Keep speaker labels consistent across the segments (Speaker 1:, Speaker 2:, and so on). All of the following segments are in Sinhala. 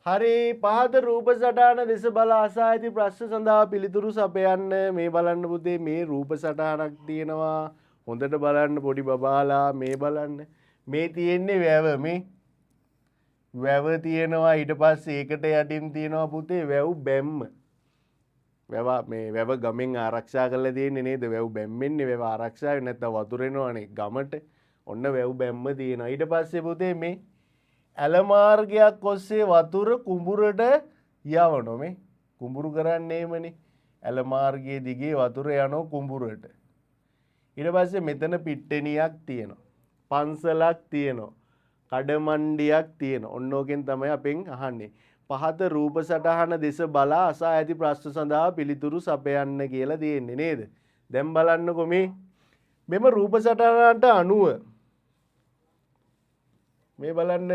Speaker 1: හරි පහත රූප සටහන දෙස බලා අසා ඇති ප්‍රශ්න සඳහා පිළිතුරු සපයන්න. මේ බලන්න පුතේ මේ රූප සටහනක් තියෙනවා. හොඳට බලන්න පොඩි බබාලා මේ බලන්න. මේ තියෙන්නේ වැව මේ. වැව තියෙනවා ඊට පස්සේ ඒකට යටින් තියෙනවා පුතේ වැව් බැම්ම. වැව මේ වැව ගමෙන් ආරක්ෂා කරලා තියෙන්නේ නේද? වැව් බැම්මෙන්නේ වැව ආරක්ෂා වෙන්නේ නැත්නම් වතුර එනවනේ ගමට. ඔන්න වැව් බැම්ම තියෙනවා. ඊට පස්සේ පුතේ මේ ඇල මාර්ගයක් ඔස්සේ වතුර කුඹුරට යවනවා මේ. කුඹුරු කරන්නේ එමනේ. ඇල මාර්ගයේ දිගේ වතුර යනවා කුඹුරට. ඊට පස්සේ මෙතන පිට්ටනියක් තියෙනවා. පන්සලක් තියෙනවා. කඩමණ්ඩියක් තියෙනවා. ඔන්න ඕකෙන් තමයි අපෙන් අහන්නේ. පහත රූප සටහන දෙස බලා අසා ඇති ප්‍රශ්න සඳහා පිළිතුරු සපයන්න කියලා තියෙන්නේ නේද? දැන් බලන්නකො මෙම රූප සටහනට අනුව මේ බලන්න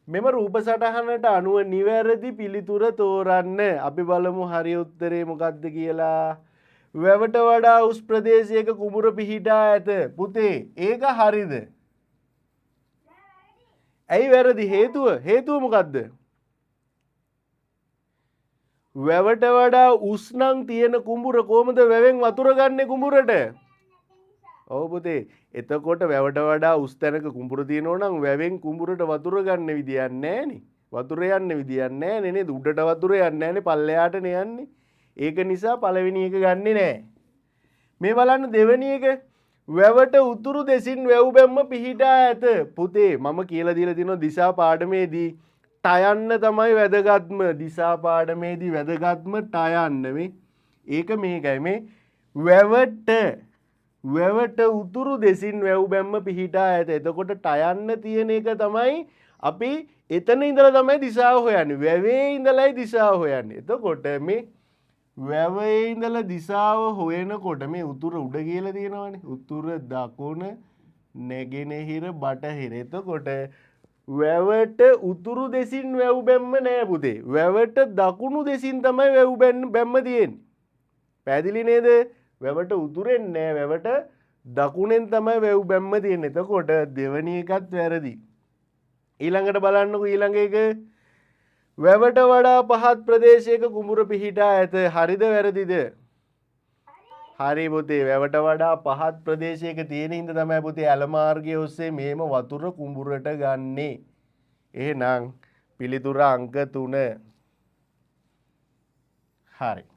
Speaker 1: මෙම රූප සටහනට අනුව නිවැරදි පිළිතුර තෝරන්න. අපි බලමු හරි උත්තරේ මොකක්ද කියලා. වැවට වඩා උස් ප්‍රදේශයක කුඹුර පිහිටා ඇත. පුතේ ඒක හරිද? ඇයි වැරදි? හේතුව මොකද්ද? වැවට වඩා උස් නම් තියෙන කුඹුර කොහමද වැවෙන් වතුර ගන්නෙ කුඹුරට? ඔව් පුතේ. එතකොට වැවට වඩා උස් තැනක කුඹුර තියෙනවා නම් වැවෙන් කුඹුරට වතුර ගන්න විදියක් නැහැනේ. වතුර යන්න විදියක් නැහැනේ නේද? උඩට වතුර යන්නේ නැහැනේ පල්ලෙහාටනේ යන්නේ. ඒක නිසා පළවෙනි එක ගන්නෙ නැහැ. මේ බලන්න දෙවෙනි එක. වැවට උතුරු දෙසින් වැව් බැම්ම පිහිටා ඇත. පුතේ මම කියලා දීලා තියෙනවා දිසා පාඩමේදී ටයන්න තමයි වැදගත්ම. දිසා පාඩමේදී වැදගත්ම ටයන්න මේ. ඒක මේකයි මේ වැවට උතුරු දෙසින් වැව් බැම්ම පිහිටා ඇත. එතකොට ටයන්න තියෙන එක තමයි අපි එතන ඉඳලා තමයි දිශාව හොයන්නේ. වැවේ ඉඳලායි දිශාව හොයන්නේ. එතකොට මේ වැවේ ඉඳලා දිශාව හොයනකොට මේ උතුර උඩ කියලා තියෙනවානේ. උතුර දකුණ නැගෙනහිර බටහිර. එතකොට වැවට උතුරු දෙසින් වැව් බැම්ම නෑ පුතේ. වැවට දකුණු දෙසින් තමයි වැව් බැම්ම තියෙන්නේ. පැහැදිලි නේද? වැවට උතුරෙන් නෑ. වැවට දකුණෙන් තමයි වැව් බැම්ම තියෙන්නේ. එතකොට දෙවෙනි එකත් වැරදි. ඊළඟට බලන්නකෝ ඊළඟ එක. වැවට වඩා පහත් ප්‍රදේශයක කුඹුර පිහිටා ඇත. හරිද වැරදිද? හරි පුතේ. වැවට වඩා පහත් ප්‍රදේශයක තියෙන හින්දා තමයි පුතේ ඇල මාර්ගය ඔස්සේ මේම වතුර කුඹුරට ගන්නේ. එහෙනම් පිළිතුර අංක 3. හරි.